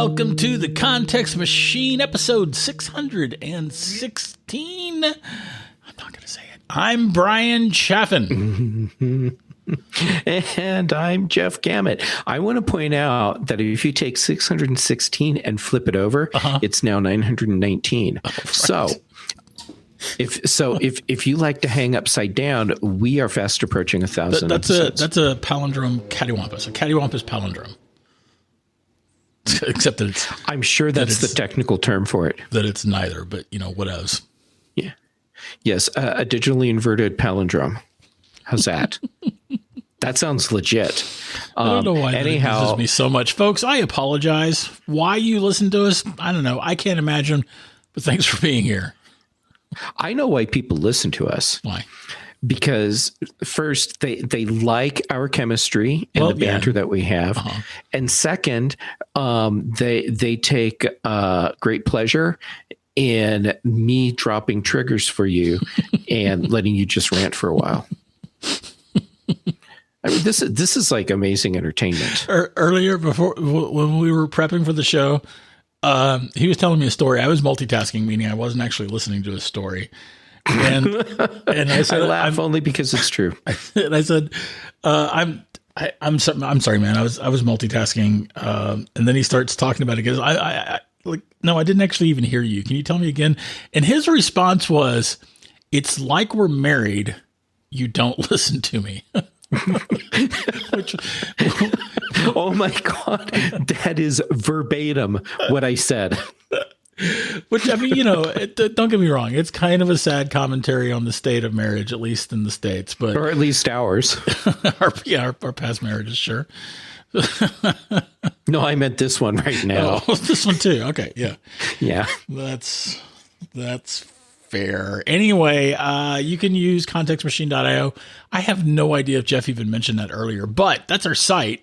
Welcome to the Context Machine, episode 616. I'm not going to say it. I'm Bryan Chaffin. And I'm Jeff Gamet. I want to point out that if you take 616 and flip it over, it's now 919. Oh, right. If you like to hang upside down, we are fast approaching 1,000. That's a palindrome cattywampus. A cattywampus palindrome. Except that it's... I'm sure that's the technical term for it. That it's neither, but, what else? Yeah. Yes, a digitally inverted palindrome. How's that? That sounds legit. I don't know why that amuses me so much. Folks, I apologize. Why you listen to us, I don't know. I can't imagine, but thanks for being here. I know why people listen to us. Why? Because first, they like our chemistry and the banter that we have. And second, they take great pleasure in me dropping triggers for you and letting you just rant for a while. I mean, this is like amazing entertainment. Earlier, when we were prepping for the show, he was telling me a story. I was multitasking, meaning I wasn't actually listening to his story. And I said, I laugh only because it's true. And I said, I'm sorry, man. I was multitasking. And then he starts talking about it. He goes, no, I didn't actually even hear you. Can you tell me again? And his response was, it's like we're married. You don't listen to me. Oh my God. That is verbatim what I said. Which, I mean, don't get me wrong. It's kind of a sad commentary on the state of marriage, at least in the States, but or at least ours. our past marriages, sure. No, I meant this one right now. Oh, this one too. Okay, yeah, yeah. That's fair. Anyway, you can use contextmachine.io. I have no idea if Jeff even mentioned that earlier, but that's our site.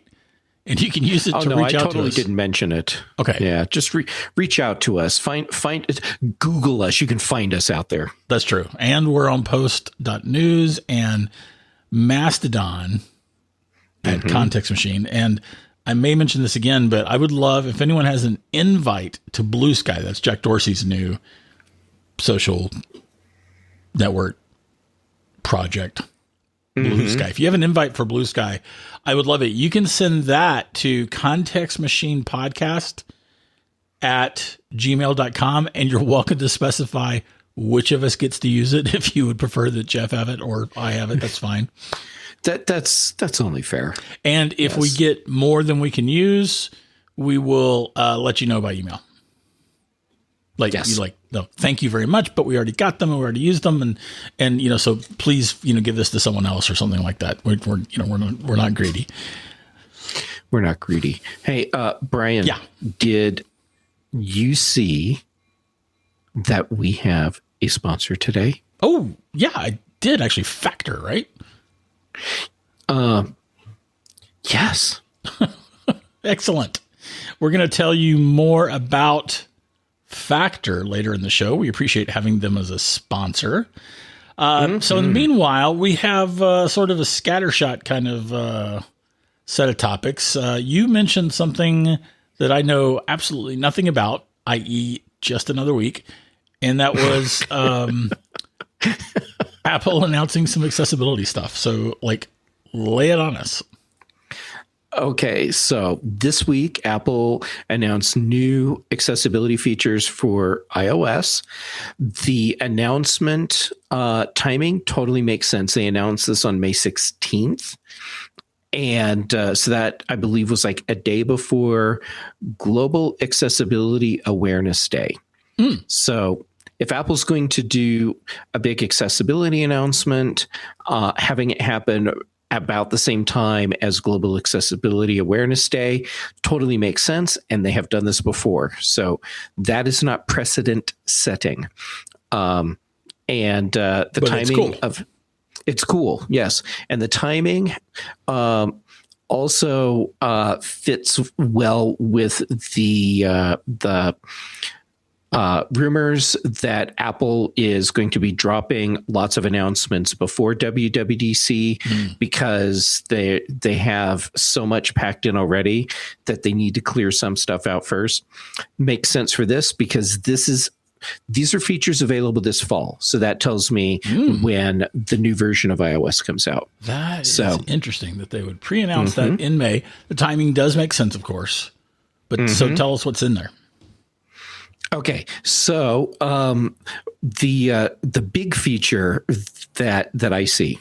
And you can use it to reach out to us. I totally didn't mention it. Okay. Yeah, just reach out to us. Find it. Google us. You can find us out there. That's true. And we're on post.news and Mastodon at Context Machine. And I may mention this again, but I would love if anyone has an invite to Blue Sky. That's Jack Dorsey's new social network project. Blue Sky. If you have an invite for Blue Sky, I would love it. You can send that to contextmachinepodcast@gmail.com, and you're welcome to specify which of us gets to use it. If you would prefer that Jeff have it or I have it, that's fine. That's only fair. And if we get more than we can use, we will let you know by email. No, thank you very much, but we already got them and we already used them, and so please give this to someone else or something like that. We're not greedy. We're not greedy. Hey, Bryan, did you see that we have a sponsor today? Oh yeah, I did actually. Factor, right? Yes. Excellent. We're going to tell you more about Factor later in the show. We appreciate having them as a sponsor. So in the meanwhile, we have sort of a scattershot kind of set of topics. You mentioned something that I know absolutely nothing about, i.e. just another week. And that was Apple announcing some accessibility stuff. So lay it on us. Okay, so this week, Apple announced new accessibility features for iOS. The announcement timing totally makes sense. They announced this on May 16th. And so that, I believe, was like a day before Global Accessibility Awareness Day. So if Apple's going to do a big accessibility announcement, having it happen about the same time as Global Accessibility Awareness Day totally makes sense, and they have done this before. So that is not precedent setting. And the timing it's cool, yes. And the timing also fits well with the rumors that Apple is going to be dropping lots of announcements before WWDC because they have so much packed in already that they need to clear some stuff out first. Makes sense for this because these are features available this fall. So that tells me when the new version of iOS comes out. That is interesting that they would pre-announce that in May. The timing does make sense, of course. But so tell us what's in there. Okay, so the big feature that I see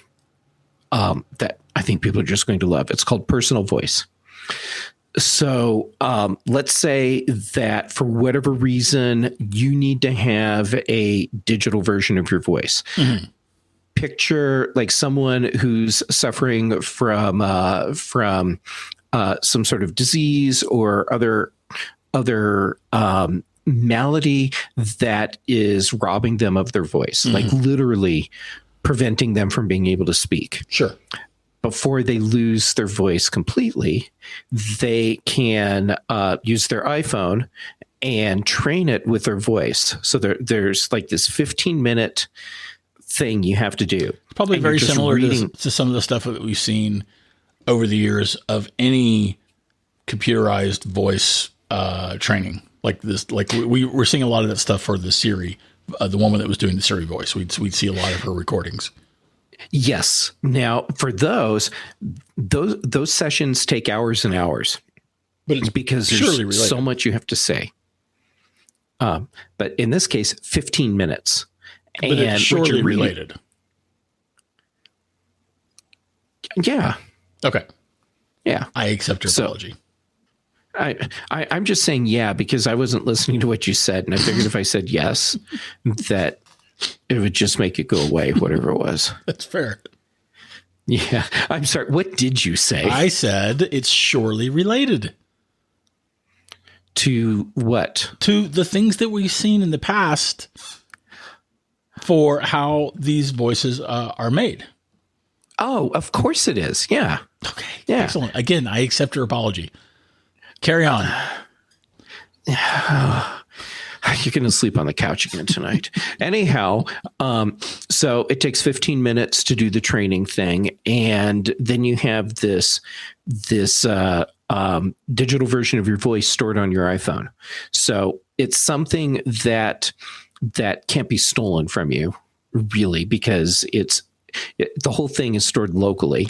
that I think people are just going to love, it's called personal voice. So let's say that for whatever reason you need to have a digital version of your voice. Picture like someone who's suffering from some sort of disease or other malady that is robbing them of their voice, like literally preventing them from being able to speak. Sure. Before they lose their voice completely, they can use their iPhone and train it with their voice. So there's like this 15-minute thing you have to do. Probably very similar to some of the stuff that we've seen over the years of any computerized voice training. Like this, like we're seeing a lot of that stuff for the Siri, the woman that was doing the Siri voice. We'd see a lot of her recordings. Yes. Now, for those sessions take hours and hours, but it's because there's so much you have to say. But in this case, 15 minutes. But it's surely related. Yeah. Okay. Yeah. I accept your apology. I'm just saying yeah because I wasn't listening to what you said, and I figured if I said yes, that it would just make it go away, whatever it was. That's fair. Yeah. I'm sorry. What did you say? I said it's surely related. To what? To the things that we've seen in the past for how these voices are made. Oh, of course it is. Yeah. Okay. Yeah. Excellent. Again, I accept your apology. Carry on. You're going to sleep on the couch again tonight. Anyhow, so it takes 15 minutes to do the training thing. And then you have this digital version of your voice stored on your iPhone. So it's something that can't be stolen from you, really, because the whole thing is stored locally.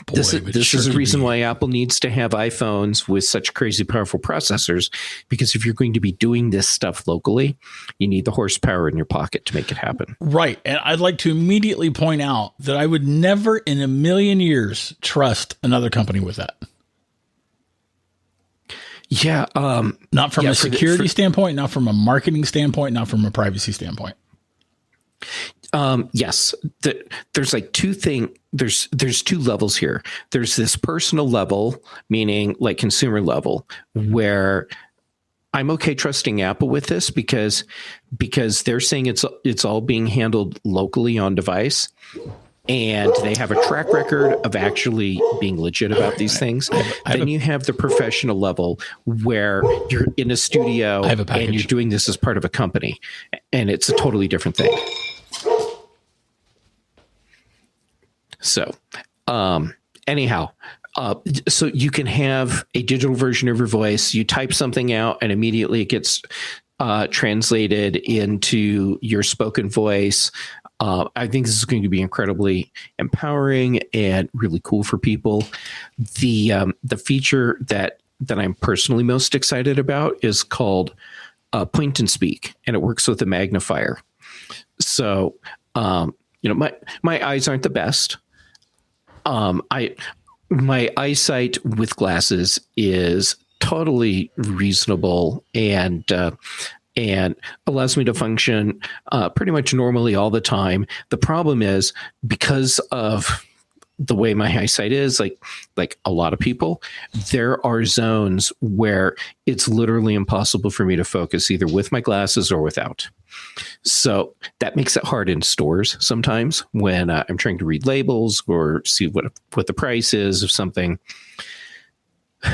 Boy, this is the reason why Apple needs to have iPhones with such crazy powerful processors, because if you're going to be doing this stuff locally, you need the horsepower in your pocket to make it happen. Right. And I'd like to immediately point out that I would never in a million years trust another company with that. Yeah. Not from a security standpoint, not from a marketing standpoint, not from a privacy standpoint. Yes, there's like there's two levels here. There's this personal level, meaning like consumer level, where I'm okay trusting Apple with this because they're saying it's all being handled locally on device, and they have a track record of actually being legit about these things. Then you have the professional level where you're in a studio and you're doing this as part of a company, and it's a totally different thing. So, anyhow, so you can have a digital version of your voice. You type something out and immediately it gets translated into your spoken voice. I think this is going to be incredibly empowering and really cool for people. The feature that I'm personally most excited about is called Point and Speak, and it works with a magnifier. So, my eyes aren't the best. My eyesight with glasses is totally reasonable and allows me to function pretty much normally all the time. The problem is, because of the way my eyesight is, like a lot of people, there are zones where it's literally impossible for me to focus either with my glasses or without. So that makes it hard in stores sometimes when I'm trying to read labels or see what the price is of something.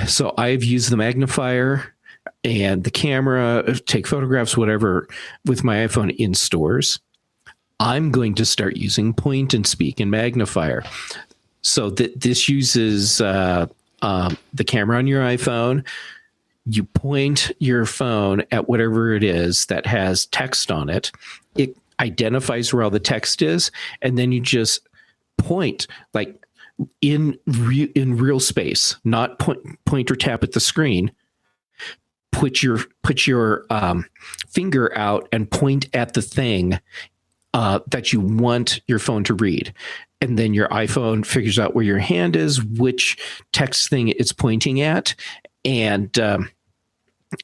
So I've used the magnifier and the camera, take photographs, whatever, with my iPhone in stores, I'm going to start using point and speak and magnifier. So this uses the camera on your iPhone. You point your phone at whatever it is that has text on it. It identifies where all the text is, and then you just point like in real space, not point or tap at the screen. Put your finger out and point at the thing that you want your phone to read. And then your iPhone figures out where your hand is, which text thing it's pointing at, and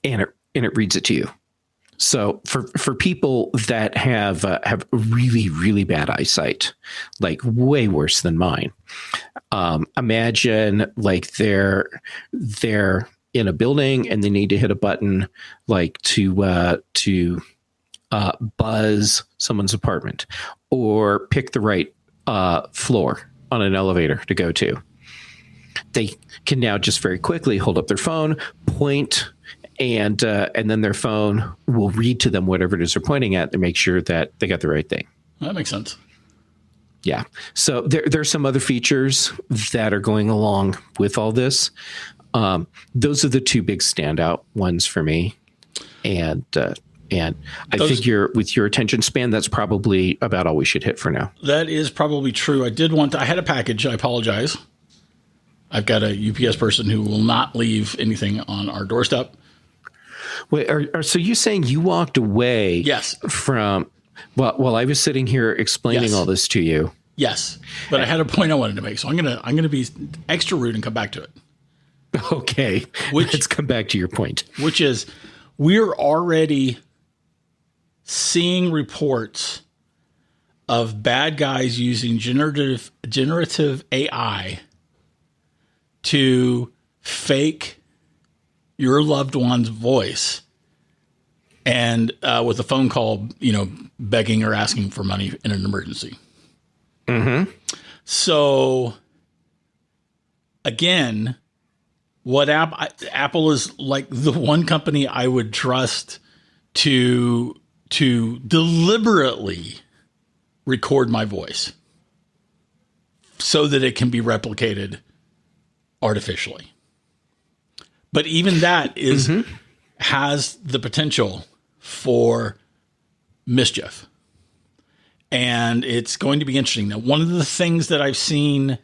it reads it to you. So for people that have really, really bad eyesight, like way worse than mine, imagine like they're in a building and they need to hit a button like to buzz someone's apartment or pick the right floor on an elevator to go to. They can now just very quickly hold up their phone, point, and then their phone will read to them whatever it is they're pointing at to make sure that they got the right thing. That makes sense. Yeah. So there's some other features that are going along with all this. Those are the two big standout ones for me. And I figure with your attention span, that's probably about all we should hit for now. That is probably true. I had a package. I apologize. I've got a UPS person who will not leave anything on our doorstep. Wait, so you saying you walked away? Yes. From while I was sitting here explaining all this to you. Yes, but I had a point I wanted to make, so I'm gonna be extra rude and come back to it. Okay, let's come back to your point. Which is, we're already seeing reports of bad guys using generative AI to fake your loved one's voice and with a phone call, begging or asking for money in an emergency. Mm-hmm. So again, Apple is like the one company I would trust to deliberately record my voice so that it can be replicated artificially. But even that has the potential for mischief. And it's going to be interesting. Now, one of the things that I've seen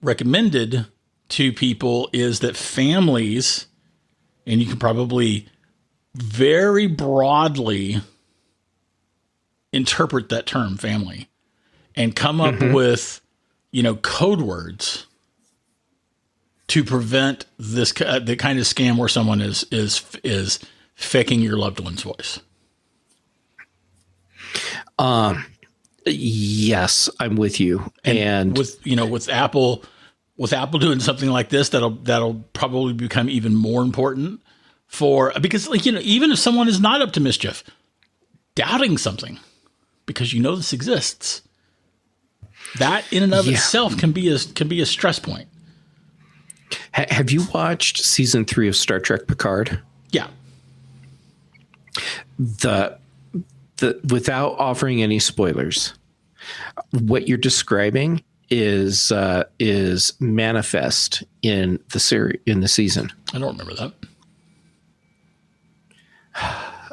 recommended to people is that families, and you can probably very broadly interpret that term, family, and come up with, code words to prevent this the kind of scam where someone is faking your loved one's voice. Yes, I'm with you. And with Apple doing something like this, that'll probably become even more important because even if someone is not up to mischief, doubting something because this exists, that in and of itself can be a stress point. Have you watched season 3 of Star Trek Picard? Yeah. The without offering any spoilers, what you're describing is manifest in the season. I don't remember that.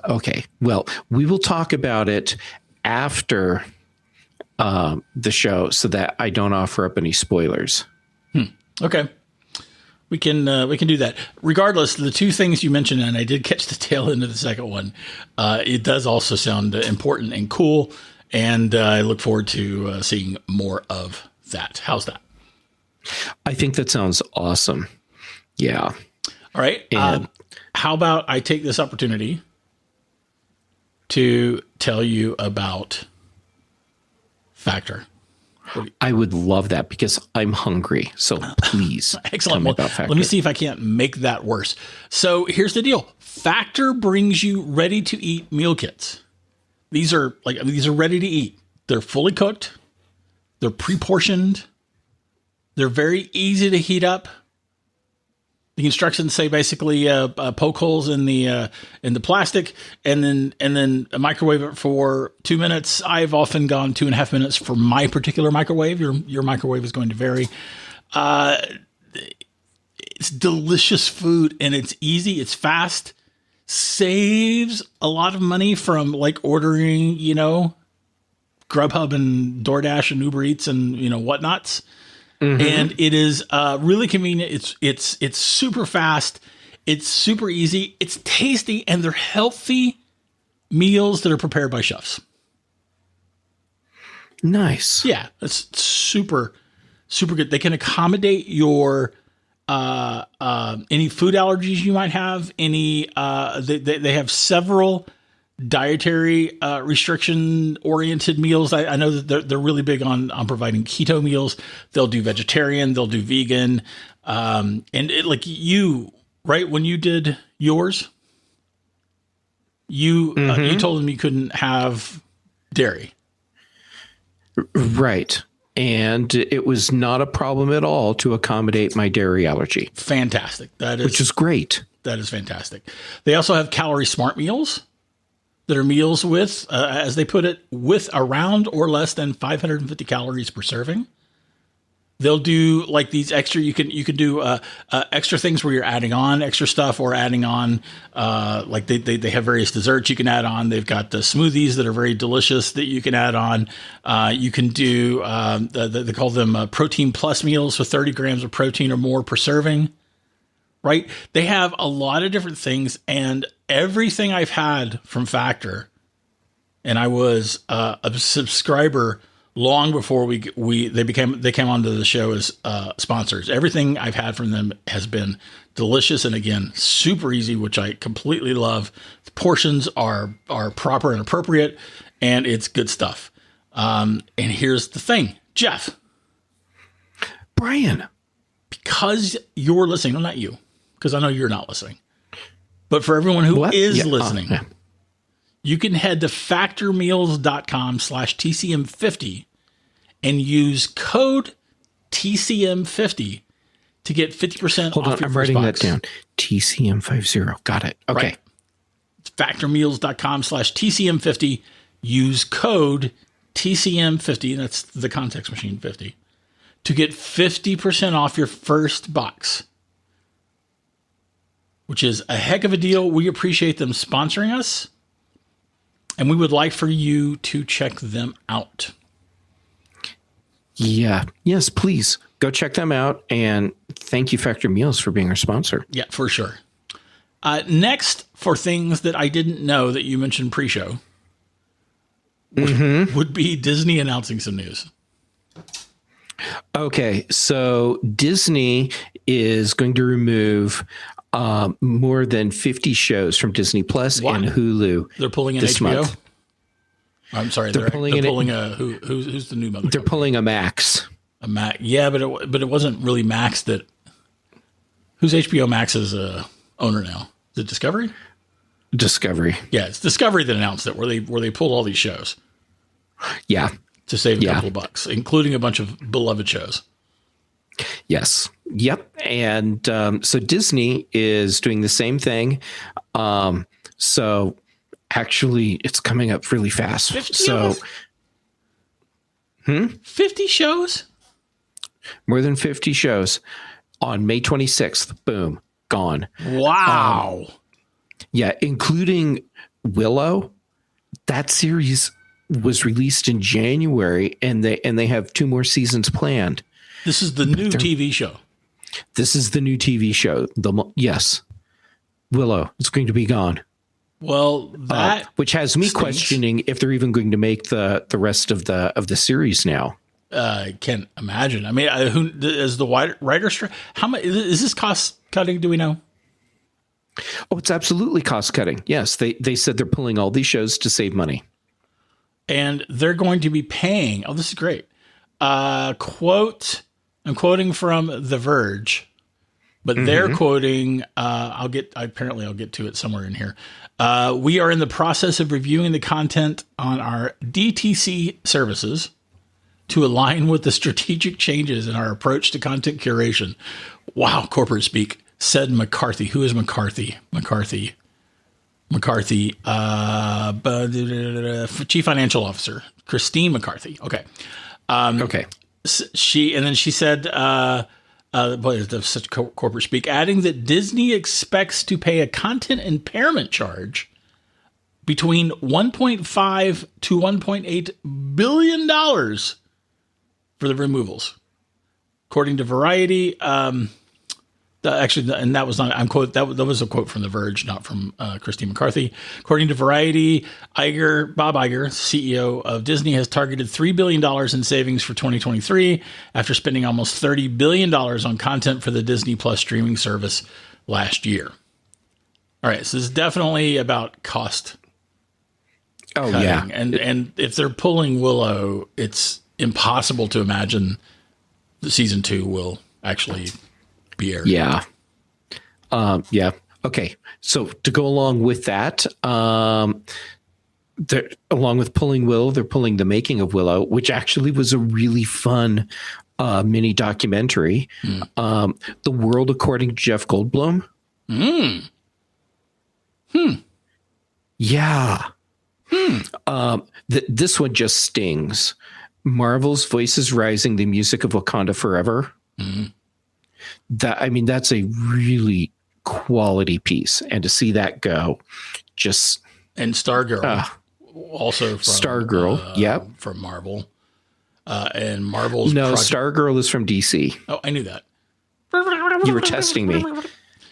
Okay. Well, we will talk about it after the show so that I don't offer up any spoilers. Okay. We can do that. Regardless, the two things you mentioned, and I did catch the tail end of the second one, it does also sound important and cool, and I look forward to seeing more of that. How's that? I think that sounds awesome. Yeah. All right. How about I take this opportunity to tell you about Factor? I would love that because I'm hungry. So please. Excellent. Well, let me see if I can't make that worse. So here's the deal. Factor brings you ready to eat meal kits. These are ready to eat. They're fully cooked. They're pre-portioned. They're very easy to heat up. The instructions say basically poke holes in the plastic, and then microwave it for 2 minutes. I've often gone 2.5 minutes for my particular microwave. Your microwave is going to vary. It's delicious food, and it's easy. It's fast. Saves a lot of money from like ordering, Grubhub and DoorDash and Uber Eats and whatnots. Mm-hmm. And it is really convenient. It's super fast. It's super easy. It's tasty, and they're healthy meals that are prepared by chefs. Nice. Yeah, it's super, super good. They can accommodate your any food allergies you might have. They have several dietary restriction oriented meals. I know that they're really big on providing keto meals. They'll do vegetarian, they'll do vegan. And like you, right? When you did yours, you told them you couldn't have dairy. Right. And it was not a problem at all to accommodate my dairy allergy. Fantastic. Which is great. That is fantastic. They also have calorie smart meals that are meals with, as they put it, with around or less than 550 calories per serving. They'll do like these extra, you can do extra things where you're adding on extra stuff or adding on, like they have various desserts you can add on. They've got the smoothies that are very delicious that you can add on. You can do, they call them protein plus meals with 30 grams of protein or more per serving. Right? They have a lot of different things, and everything I've had from Factor, and I was a subscriber long before they came onto the show as sponsors. Everything I've had from them has been delicious, and again, super easy, which I completely love. The portions are proper and appropriate, and it's good stuff. And here's the thing, Jeff. Bryan. Because you're listening, well, not you, because I know you're not listening, but for everyone who is listening, you can head to factormeals.com/TCM50 and use code TCM50 to get 50% Hold off on, your I'm first writing box. that down. TCM50. Got it. Okay. Right. It's factormeals.com/TCM50. Use code TCM50, that's the context machine 50, to get 50% off your first box, which is a heck of a deal. We appreciate them sponsoring us, and we would like for you to check them out. Yeah. Yes, please go check them out. And thank you, Factor Meals, for being our sponsor. Yeah, for sure. Next, for things that I didn't know that you mentioned pre-show, would be Disney announcing some news. Okay. So Disney is going to remove more than 50 shows from Disney Plus and Hulu. They're pulling an this HBO? month. I'm sorry. They're pulling who's the new mother? They're pulling a Max. A Max. Yeah, but it wasn't really Max that. Who's HBO Max's owner now? Is it Discovery? Discovery. Yeah, it's Discovery that announced it, where they pulled all these shows. Yeah. To save a couple of bucks, including a bunch of beloved shows. Yes. Yep. And so Disney is doing the same thing. So actually, it's coming up really fast. 50 shows? More than 50 shows on May 26th. Boom. Gone. Wow. Yeah. Including Willow. That series was released in January, and they have 2 more seasons planned. This is the new TV show. This is the new TV show. Yes. Willow is going to be gone. Well, that which has me questioning if they're even going to make the rest of the series now. I can't imagine. I mean, who is the writer? How much is this cost cutting? Do we know? Oh, it's absolutely cost cutting. Yes, they said they're pulling all these shows to save money, and they're going to be paying. Oh, this is great. Quote. I'm quoting from The Verge, but they're quoting. I'll get to it somewhere in here. We are in the process of reviewing the content on our DTC services to align with the strategic changes in our approach to content curation. Wow, corporate speak. said McCarthy. Who is McCarthy? Chief Financial Officer, Christine McCarthy. Okay. Okay. She said, boy, that's such corporate speak, adding that Disney expects to pay a content impairment charge between $1.5 to $1.8 billion for the removals. According to Variety, and that was not, that was a quote from The Verge, not from Christine McCarthy. According to Variety, Bob Iger, CEO of Disney, has targeted $3 billion in savings for 2023 after spending almost $30 billion on content for the Disney Plus streaming service last year. All right, so this is definitely about cost. Oh, cutting. yeah. And if they're pulling Willow, it's impossible to imagine the season 2 will actually be aired. Yeah. Yeah. Okay. So to go along with that, along with pulling Willow, they're pulling The Making of Willow, which actually was a really fun mini documentary. The World According to Jeff Goldblum. Yeah. This one just stings. Marvel's Voices Rising, the music of Wakanda Forever. That's a really quality piece, and to see that go, just and Stargirl, also from Stargirl, yep, from Marvel, and Marvel's Stargirl is from DC. Oh, I knew that. You were testing me.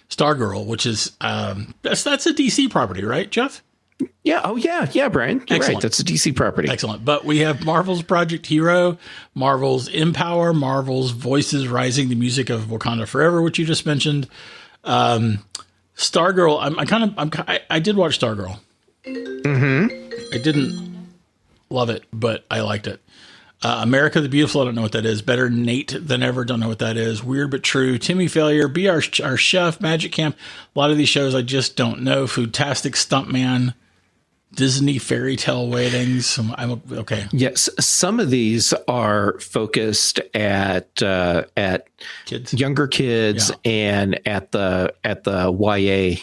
Stargirl, which is that's a DC property, right, Jeff? Yeah. Oh, yeah, Brian. You're right. That's a DC property. Excellent. But we have Marvel's Project Hero, Marvel's Empower, Marvel's Voices Rising, the music of Wakanda Forever, which you just mentioned. Stargirl. I did watch Stargirl. I didn't love it, but I liked it. America the Beautiful. I don't know what that is. Better Nate Than Ever. Don't know what that is. Weird But True. Timmy Failure. Be Our Chef. Magic Camp. A lot of these shows I just don't know. Foodtastic Stuntman. Disney Fairy Tale Weddings. I'm okay. Yes, some of these are focused at kids, younger kids, and at the YA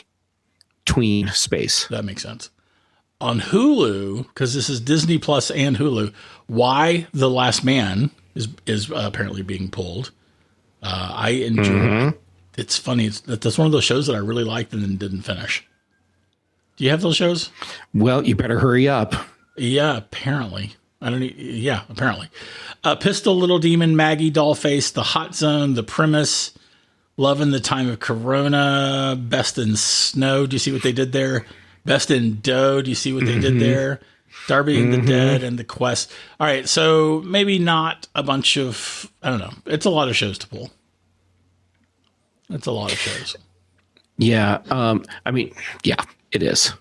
tween space. That makes sense. On Hulu, because this is Disney Plus and Hulu, Why the Last Man is apparently being pulled. I enjoy it. It's funny. That's one of those shows that I really liked and then didn't finish. Do you have those shows? Well, you better hurry up. Yeah, apparently. Apparently. Pistol, Little Demon, Maggie, Dollface, The Hot Zone, The Premise, Love in the Time of Corona, Best in Snow. Do you see what they did there? Best in Doe. Do you see what they did there? Darby and the Dead and The Quest. All right, so maybe not a bunch of, I don't know. It's a lot of shows to pull. It's a lot of shows. Yeah. Yeah. It is.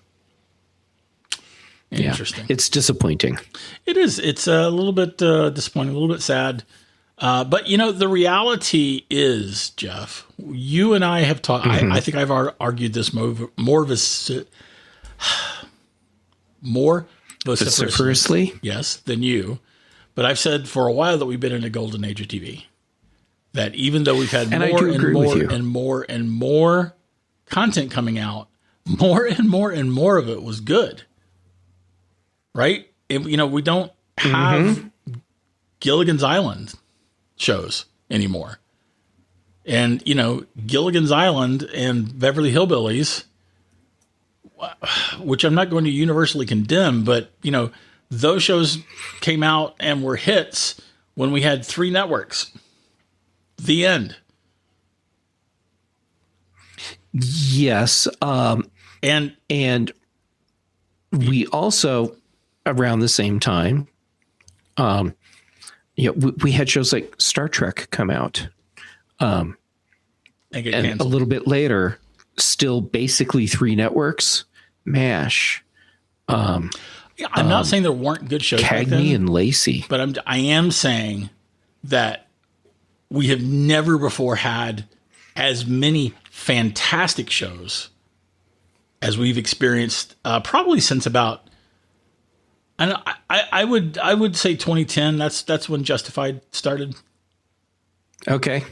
Interesting. Yeah, it's disappointing. It is. It's a little bit disappointing, a little bit sad. But, the reality is, Jeff, you and I have talked. I think I've argued this more vociferously, yes, than you. But I've said for a while that we've been in a golden age of TV. That even though we've had more and more content coming out, more and more of it was good, right? We don't have Gilligan's Island shows anymore. And, Gilligan's Island and Beverly Hillbillies, which I'm not going to universally condemn, but, those shows came out and were hits when we had 3 networks. The end. Yes. And we also, around the same time, we had shows like Star Trek come out. And a little bit later, still basically 3 networks, MASH. I'm not saying there weren't good shows back then, Cagney and Lacey. But I am saying that we have never before had as many fantastic shows as we've experienced, probably since about, I would say 2010. That's when Justified started. Okay.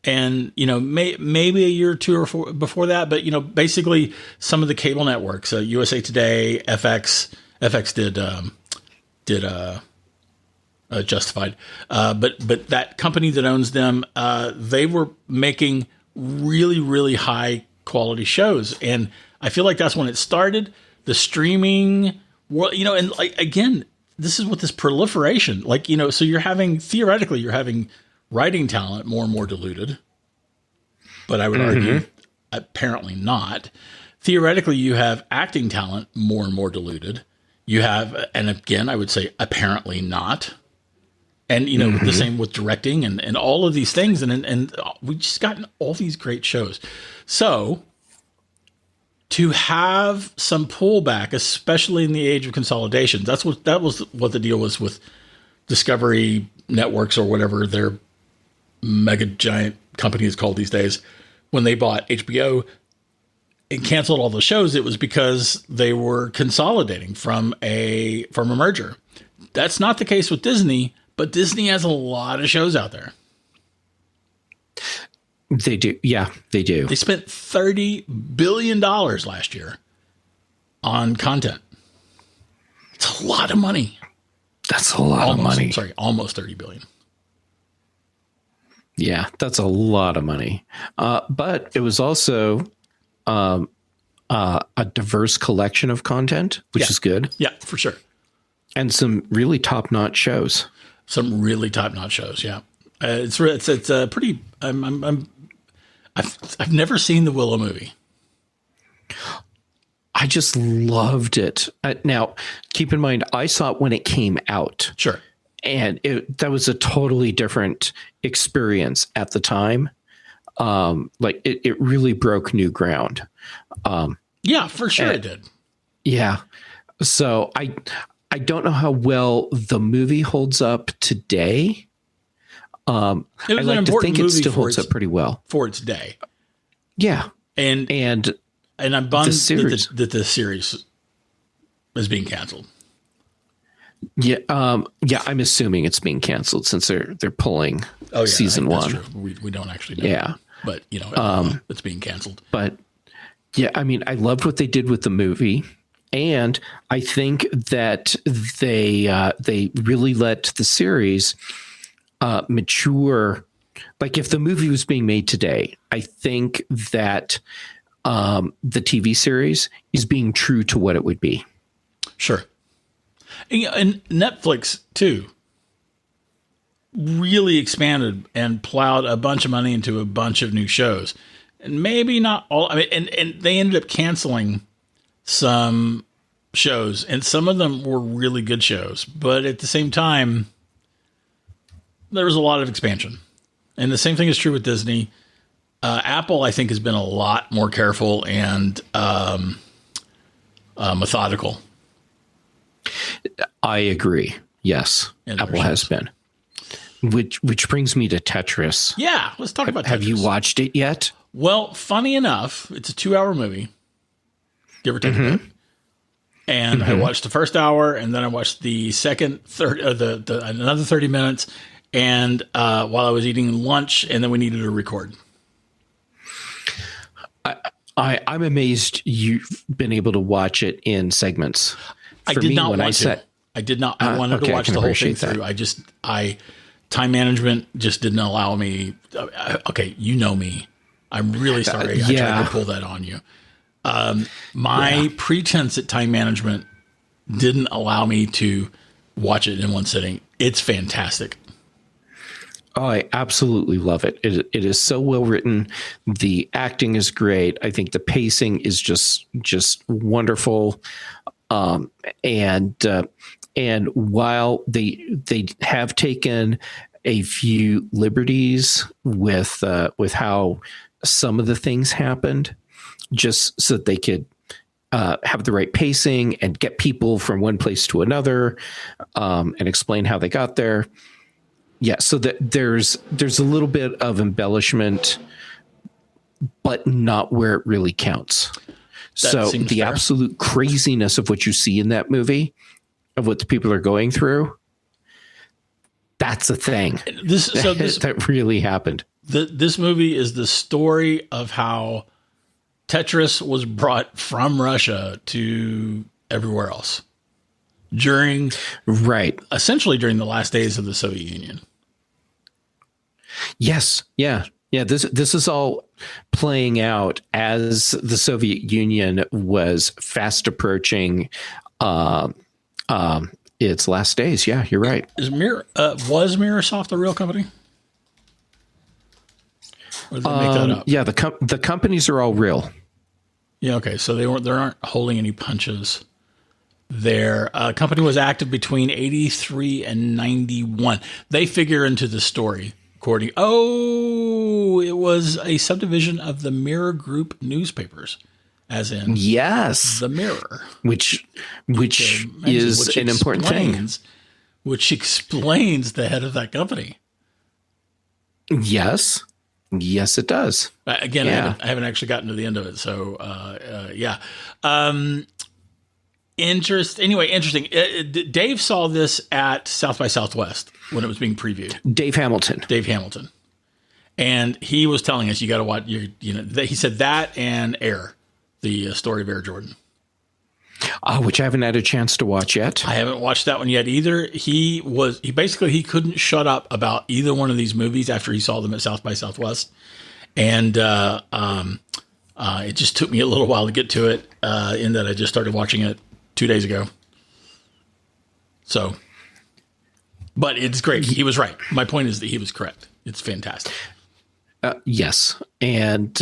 And, maybe a year or two or four before that, but, basically some of the cable networks, USA Today, FX did Justified. But that company that owns them, they were making really, really high quality shows. And I feel like that's when it started. The streaming world, and like, again, this is what this proliferation, so theoretically you're having writing talent more and more diluted, but I would argue apparently not. Theoretically, you have acting talent more and more diluted. You have, and again, I would say apparently not. And, the same with directing and all of these things. And we just gotten all these great shows. So to have some pullback, especially in the age of consolidation, that was what the deal was with Discovery Networks or whatever their mega giant company is called these days. When they bought HBO and canceled all the shows, it was because they were consolidating from a merger. That's not the case with Disney, but Disney has a lot of shows out there. They do. Yeah, they do. They spent $30 billion last year on content. It's a lot of money. That's a lot of money. Sorry, almost $30 billion. Yeah, that's a lot of money. But it was also a diverse collection of content, which is good. Yeah, for sure. And some really top-notch shows. Yeah. It's pretty. I've never seen the Willow movie. I just loved it. Now, keep in mind, I saw it when it came out. Sure. And that was a totally different experience at the time. It really broke new ground. Yeah, for sure it did. Yeah. So I don't know how well the movie holds up today. I like to think it still holds up pretty well for its day. Yeah. And I'm bummed that the series is being canceled. Yeah. I'm assuming it's being canceled since they're pulling season one. That's true. We don't actually know. Yeah. But it's being canceled. But yeah, I mean, I loved what they did with the movie. And I think that they really let the series mature. Like if the movie was being made today, I think that the TV series is being true to what it would be. Sure. And Netflix too really expanded and plowed a bunch of money into a bunch of new shows, and maybe not all. I mean, and they ended up canceling some shows, and some of them were really good shows, but at the same time, there was a lot of expansion. And the same thing is true with Disney. Apple, I think, has been a lot more careful and methodical. I agree. Yes, Apple has been. Which brings me to Tetris. Yeah, let's talk about Tetris. Have you watched it yet? Well, funny enough, it's a 2-hour movie, give or take a bit. And I watched the first hour, and then I watched the second, third, another 30 minutes, and while I was eating lunch, and then we needed to record. I'm amazed you've been able to watch it in segments. I did not want to. I did not. I wanted to watch the whole thing through. Time management just didn't allow me. Okay, you know me. I'm really sorry. I tried to pull that on you. My pretense at time management didn't allow me to watch it in one sitting. It's fantastic. Oh, I absolutely love it. It is so well written. The acting is great. I think the pacing is just wonderful. And while they have taken a few liberties with how some of the things happened, just so that they could have the right pacing and get people from one place to another, and explain how they got there. Yeah, so that there's a little bit of embellishment, but not where it really counts. So the fair. Absolute craziness of what you see in that movie, of what the people are going through, that's a thing. That really happened. This movie is the story of how Tetris was brought from Russia to everywhere else essentially during the last days of the Soviet Union. Yes. Yeah. Yeah. This is all playing out as the Soviet Union was fast approaching its last days. Yeah, you're right. Was Microsoft a real company? Or did they make that up? Yeah, the companies are all real. Yeah, okay. So they aren't holding any punches. Their company was active between 83 and 91. They figure into the story. It was a subdivision of the Mirror Group newspapers, as in the Mirror, which is an important thing. Which explains the head of that company. Yes, it does. Again, yeah. I haven't actually gotten to the end of it, so yeah. Interesting. Dave saw this at South by Southwest when it was being previewed. Dave Hamilton. And he was telling us, you got to watch, he said that and Air, the story of Air Jordan. Which I haven't had a chance to watch yet. I haven't watched that one yet either. He basically couldn't shut up about either one of these movies after he saw them at South by Southwest. And it just took me a little while to get to it, in that I just started watching it 2 days ago. So, but it's great. He was right. My point is that he was correct. It's fantastic. Yes. And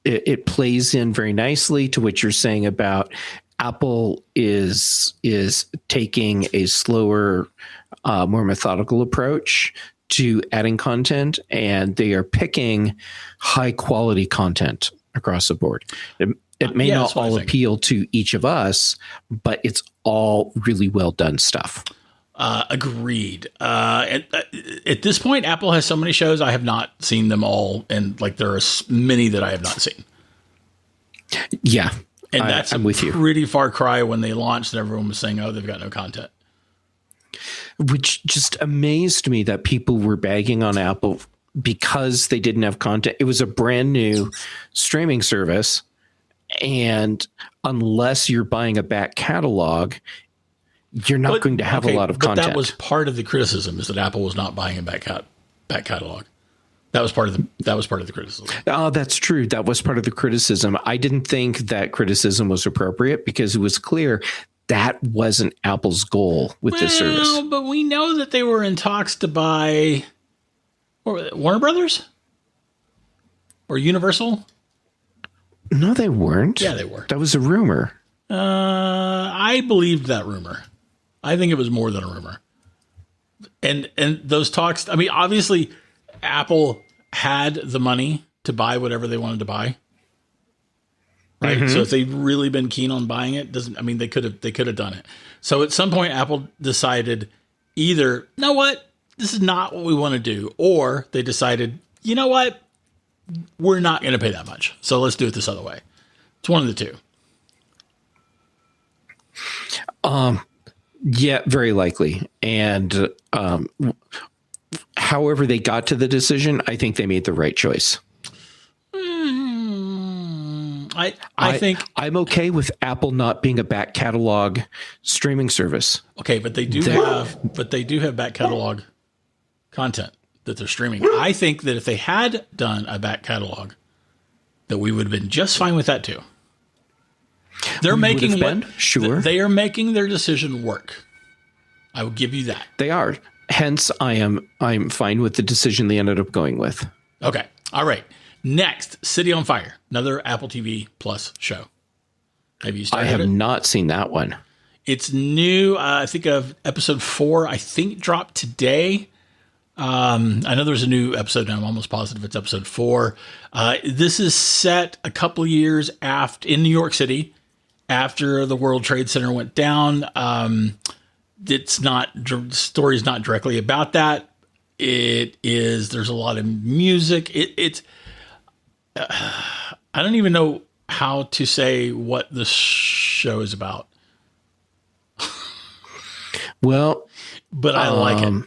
it plays in very nicely to what you're saying about Apple is taking a slower, more methodical approach to adding content, and they are picking high quality content across the board. It may not all appeal to each of us, but it's all really well done stuff. Agreed. At this point, Apple has so many shows, I have not seen them all. And there are many that I have not seen. Yeah. And that's a pretty far cry when they launched and everyone was saying, oh, they've got no content. Which just amazed me that people were bagging on Apple because they didn't have content. It was a brand new streaming service. And unless you're buying a back catalog, you're not going to have a lot of content. That was part of the criticism, is that Apple was not buying a back catalog. That was part of the criticism. Oh, that's true. That was part of the criticism. I didn't think that criticism was appropriate because it was clear that wasn't Apple's goal with this service. But we know that they were in talks to buy Warner Brothers or Universal. No, they weren't. Yeah, they were. That was a rumor. I believed that rumor. I think it was more than a rumor. And those talks, I mean, obviously Apple had the money to buy whatever they wanted to buy. Right. Mm-hmm. So if they'd really been keen on buying it, they could have done it. So at some point Apple decided either, you know what, this is not what we want to do, or they decided, you know what, we're not going to pay that much. So let's do it this other way. It's one of the two. Yeah, very likely. And however they got to the decision, I think they made the right choice. I think I'm okay with Apple not being a back catalog streaming service. Okay, but they do have back catalog content that they're streaming. I think that if they had done a back catalog, that we would have been just fine with that too. They're making they are making their decision work. I will give you that. They are. Hence, I'm fine with the decision they ended up going with. Okay. All right. Next, City on Fire, another Apple TV Plus show. Have you started? I have not seen that one. It's new. I think of episode 4. I think dropped today. I know there's a new episode now. I'm almost positive it's episode 4. This is set a couple years in New York City after the World Trade Center went down. It's not, the story's not directly about that. It is, there's a lot of music. I don't even know how to say what the show is about. Well, but I like it.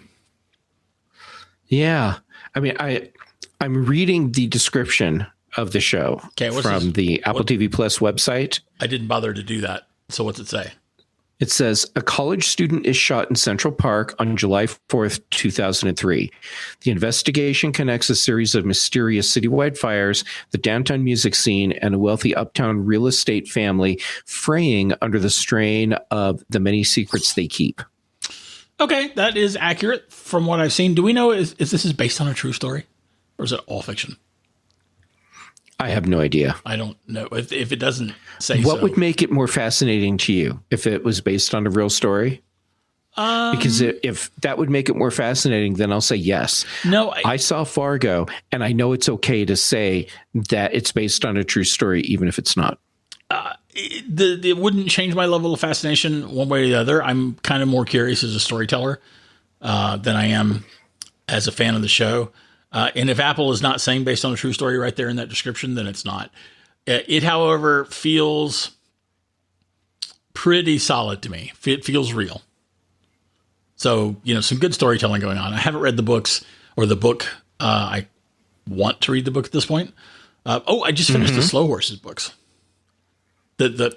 Yeah. I mean, I'm reading the description of the show from the Apple TV Plus website. I didn't bother to do that. So what's it say? It says a college student is shot in Central Park on July 4th, 2003. The investigation connects a series of mysterious citywide fires, the downtown music scene, and a wealthy uptown real estate family fraying under the strain of the many secrets they keep. Okay, that is accurate from what I've seen. Do we know if this is based on a true story or is it all fiction? I have no idea. I don't know if it doesn't say what would make it more fascinating to you if it was based on a real story? Because if that would make it more fascinating, then I'll say yes. No, I saw Fargo, and I know it's okay to say that it's based on a true story, even if it's not. It wouldn't change my level of fascination one way or the other. I'm kind of more curious as a storyteller than I am as a fan of the show. And if Apple is not saying based on a true story right there in that description, then it's not. It, however, feels pretty solid to me. It feels real. So, some good storytelling going on. I haven't read the books or the book. I want to read the book at this point. I just finished the Slow Horses books. The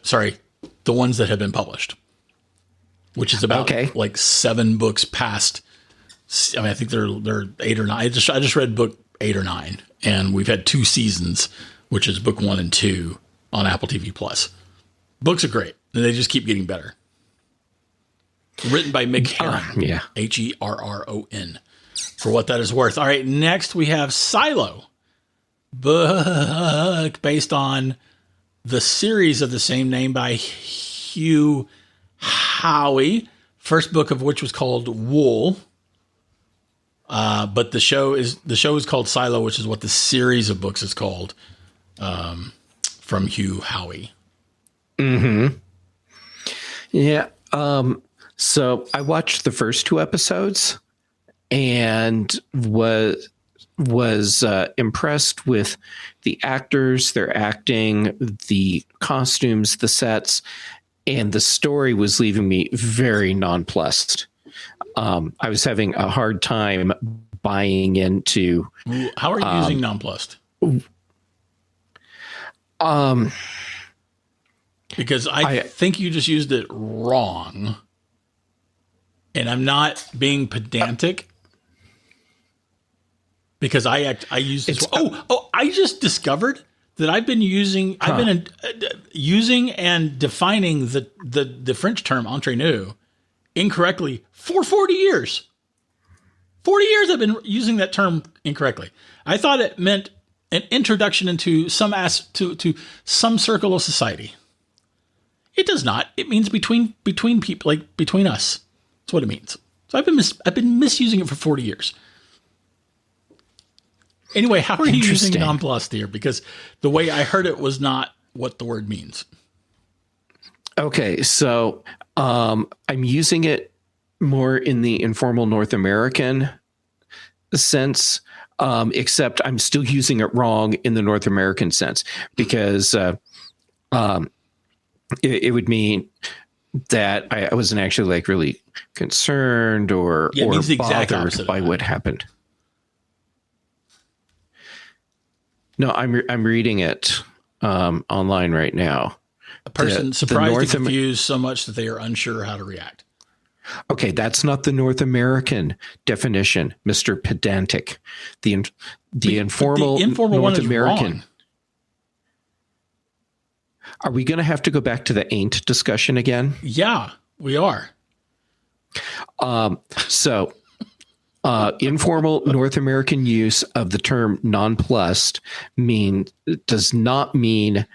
ones that have been published, which is about like 7 books past. I mean, I think they're 8 or 9. I just read book 8 or 9, and we've had 2 seasons, which is book 1 and 2 on Apple TV Plus. Books are great, and they just keep getting better. Written by Mick Herron, Herron, for what that is worth. All right, next we have Silo, book based on the series of the same name by Hugh Howey. First book of which was called Wool. But the show is called Silo, which is what the series of books is called, from Hugh Howey. Mm-hmm. Yeah. So I watched the first 2 episodes and was impressed with the actors, their acting, the costumes, the sets, and the story was leaving me very nonplussed. I was having a hard time buying into. How are you using nonplussed? Because I think you just used it wrong, and I'm not being pedantic. Because I use this. I just discovered that I've been using. I've been using and defining the French term entre-nous incorrectly for 40 years. 40 years I've been using that term incorrectly. I thought it meant an introduction into to some circle of society. It does not. It means between people, like between us. That's what it means. So I've been misusing it for 40 years. Anyway, how are you using nonplussed here? Because the way I heard it was not what the word means. Okay, so I'm using it more in the informal North American sense, except I'm still using it wrong in the North American sense because it would mean that I wasn't actually like really concerned or bothered by what happened. No, I'm reading it online right now. A person surprised and confused so much that they are unsure how to react. Okay, that's not the North American definition, Mr. Pedantic. The informal North American. Wrong. Are we going to have to go back to the ain't discussion again? Yeah, we are. So informal North American use of the term nonplussed does not mean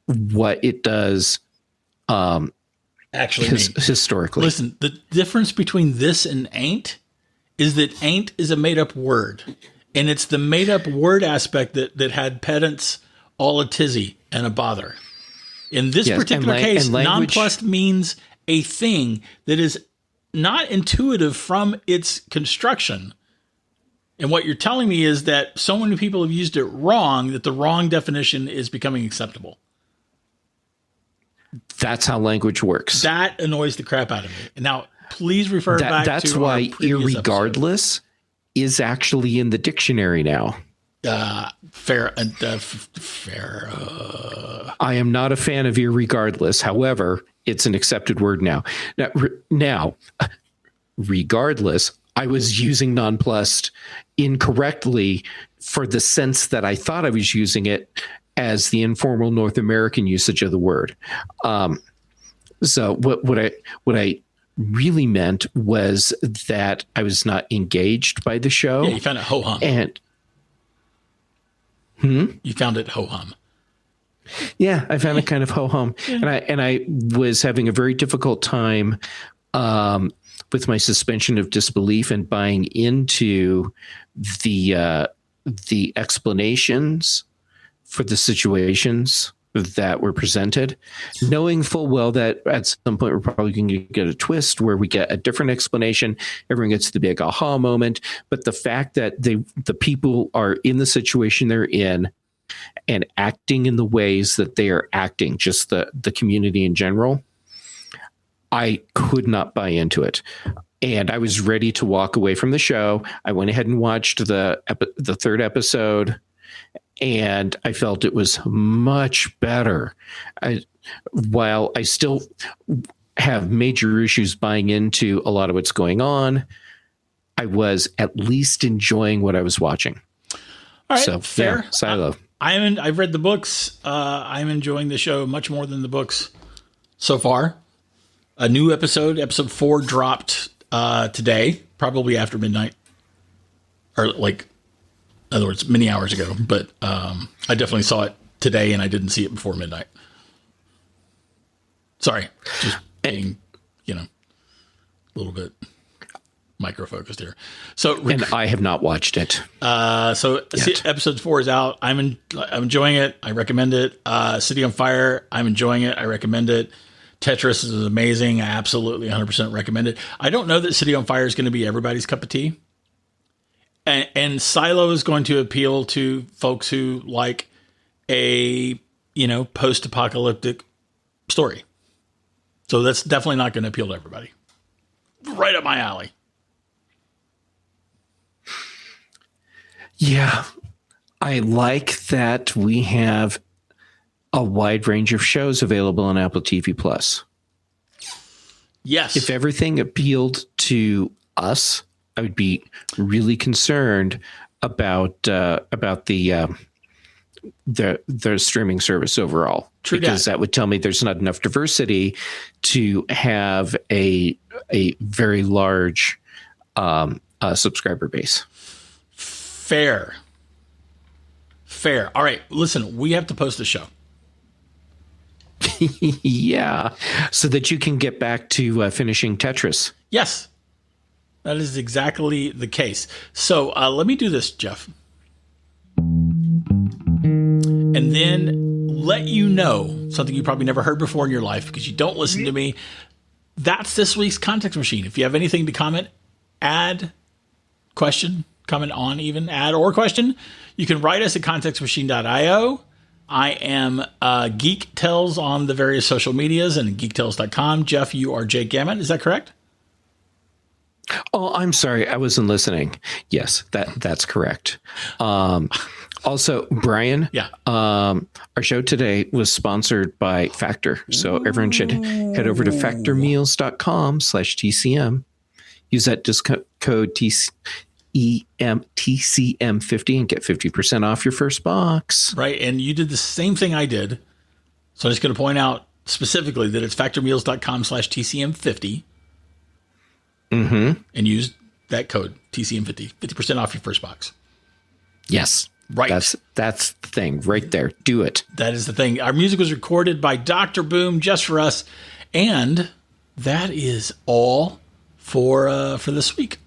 what it does actually historically. Listen, the difference between this and ain't is that ain't is a made-up word. And it's the made-up word aspect that had pedants all a tizzy and a bother. In this particular case, nonplussed means a thing that is not intuitive from its construction. And what you're telling me is that so many people have used it wrong that the wrong definition is becoming acceptable. That's how language works. That annoys the crap out of me. Now, please refer back to That's why irregardless is actually in the dictionary now. Fair. I am not a fan of irregardless. However, it's an accepted word now. Now, regardless, I was using nonplussed incorrectly for the sense that I thought I was using it as the informal North American usage of the word. So what I really meant was that I was not engaged by the show. Yeah, you found it ho-hum. And you found it ho-hum. Yeah, I found it kind of ho-hum. And I was having a very difficult time with my suspension of disbelief and buying into the explanations for the situations that were presented, knowing full well that at some point we're probably going to get a twist where we get a different explanation. Everyone gets the big aha moment. But the fact that the people are in the situation they're in and acting in the ways that they are acting, just the community in general, I could not buy into it. And I was ready to walk away from the show. I went ahead and watched the third episode, and I felt it was much better. While I still have major issues buying into a lot of what's going on, I was at least enjoying what I was watching. All right, so fair. Yeah, Silo. I've read the books. I'm enjoying the show much more than the books so far. A new episode 4 dropped today, probably after midnight, or like, in other words, many hours ago. But I definitely saw it today, and I didn't see it before midnight. Sorry, just being, a little bit micro-focused here. And I have not watched it. Episode 4 is out. I'm enjoying it. I recommend it. City on Fire, I'm enjoying it. I recommend it. Tetris is amazing. I absolutely 100% recommend it. I don't know that City on Fire is going to be everybody's cup of tea. And Silo is going to appeal to folks who like a, post-apocalyptic story. So that's definitely not going to appeal to everybody. Right up my alley. Yeah. I like that we have a wide range of shows available on Apple TV Plus. Yes. If everything appealed to us, I would be really concerned about the streaming service overall. True because that would tell me there's not enough diversity to have a very large subscriber base. Fair. All right. Listen, we have to post a show. Yeah. So that you can get back to finishing Tetris. Yes. That is exactly the case. So let me do this, Jeff. And then let you know something you probably never heard before in your life because you don't listen to me. That's this week's Context Machine. If you have anything to comment, add, question, comment on even, add or question, you can write us at contextmachine.io. I am Geek Tells on the various social medias and geektells.com. Jeff, you are Jake Gammett. Is that correct? Oh, I'm sorry. I wasn't listening. Yes, that's correct. Also, Brian, yeah. Our show today was sponsored by Factor. So everyone should head over to factormeals.com/TCM. Use that discount code TCM50 and get 50% off your first box. Right. And you did the same thing I did. So I'm just going to point out specifically that it's factormeals.com/TCM50. Mm-hmm. And use that code TCM50, 50% off your first box. Yes. Right. That's the thing right there. Do it. That is the thing. Our music was recorded by Dr. Boom just for us. And that is all for this week.